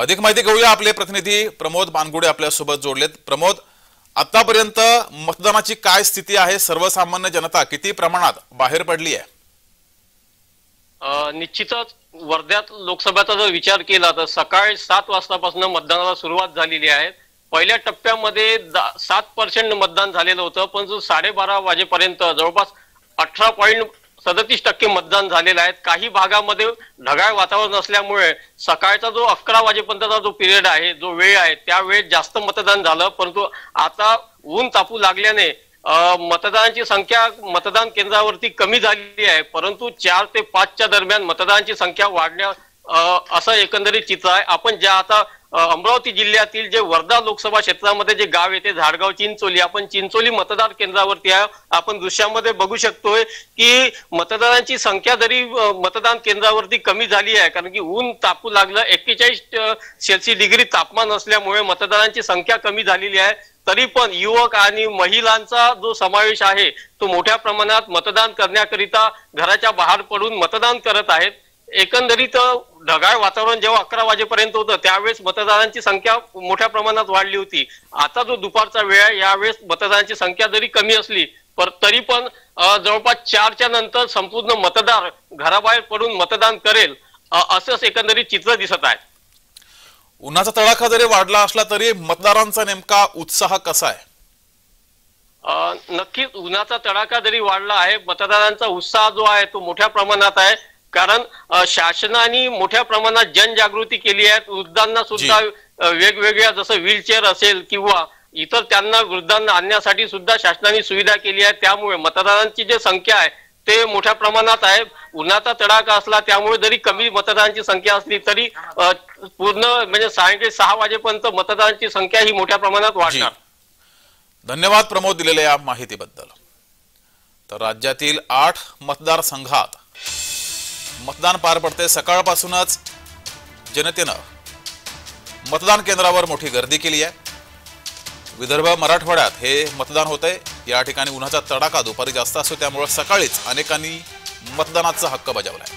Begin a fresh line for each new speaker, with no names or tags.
अधिक माहिती घेऊया, आपले प्रतिनिधी प्रमोद बानगुडे आपल्या सोबत जोडलेत। प्रमोद, आतापर्यंत मतदानाची काय स्थिती आहे? सर्वसामान्य जनता किती प्रमाणात बाहेर पडली आहे?
निश्चितच वर्ध्यात लोकसभेचा जर विचार केला तर सकाळी 7 वाजतापासून मतदानाला सुरुवात झालेली आहे। पहिल्या टप्प्यामध्ये 7% मतदान झालेलं होतं, पण 12:30 वाजेपर्यंत जवळपास 18.37% मतदान झालेलं आहे। काही भागामध्ये ढगाळ वातावरण असल्यामुळे सकाळचा जो 11 वाजेपर्यंतचा जो पिरियड आहे, जो वेळ आहे, त्या वेळेत जास्त मतदान झालं, परंतु आता ऊन तापू लागल्याने मतदानाची संख्या मतदान केंद्रावरती कमी झालेली आहे। परंतु 4 ते 5च्या दरम्यान मतदानाची संख्या वाढण्या असं एकंदरीत चित्र आहे। आपण ज्या आता अमरावती जिल्ह्यातील जे वर्धा लोकसभा क्षेत्रामध्ये जे गाव येते झाडगाव चिंचोली, आपण चिंचोली मतदान केंद्रावरती आहे। आपण दृश्यामध्ये बघू शकतोय की मतदानाची संख्या जरी मतदान केंद्रावरती कमी झाली आहे, कारण की ऊन तापू लागलं, 41 डिग्री तापमान असल्यामुळे मतदानाची संख्या कमी झालेली आहे। तरी पण युवक आणि महिलांचा जो समावेश आहे तो मोठ्या प्रमाणात मतदान करण्याकरिता घराच्या बाहेर पडून मतदान करत आहेत। एकंदरीत ढगाळ वातावरण जेव्हा 11 वाजेपर्यंत होतं त्यावेळेस मतदारांची संख्या मोठ्या प्रमाणात वाढली होती। आता जो दुपारचा वेळ आहे यावेळेस मतदारांची संख्या जरी कमी असली तरी पण जवळपास 4च्या नंतर संपूर्ण मतदार घराबाहेर पडून मतदान करेल असंच एकंदरीत चित्र दिसत आहे।
उन्हाचा तडाखा जरी वाढला असला तरी मतदारांचा नेमका उत्साह कसा आहे?
नक्कीच उन्हाचा तडाखा जरी वाढला आहे, मतदारांचा उत्साह जो आहे तो मोठ्या प्रमाणात आहे, कारण शासनाने मोठ्या प्रमाणात जनजागृती केली आहे। वृद्धांना सुद्धा वेगवेगळ्या जसं व्हीलचेअर असेल किंवा इतर त्यांना वृद्धांना आणण्यासाठी सुद्धा शासनाने सुविधा केली आहे। त्यामुळे मतदारांची जी संख्या आहे ते मोठ्या प्रमाणात आहे। उन्हाचा तडाखा असला त्यामुळे जरी कमी मतदारांची संख्या असली तरी पूर्ण म्हणजे सायंकाळी 6 वाजेपर्यंत मतदारांची संख्या ही मोठ्या प्रमाणात वाढणार।
धन्यवाद प्रमोद दिलेल्या या माहितीबद्दल। तर राज्यातील 8 मतदारसंघात मतदान पार पडते। सकाळपासूनच जनतेनं मतदान केंद्रावर मोठी गर्दी केली आहे। विदर्भ मराठवाड्यात हे मतदान होतंय। या ठिकाणी उन्हाचा तडाखा दुपारी जास्त असतो, त्यामुळे सकाळीच अनेकांनी मतदानाचा हक्क बजावलाय।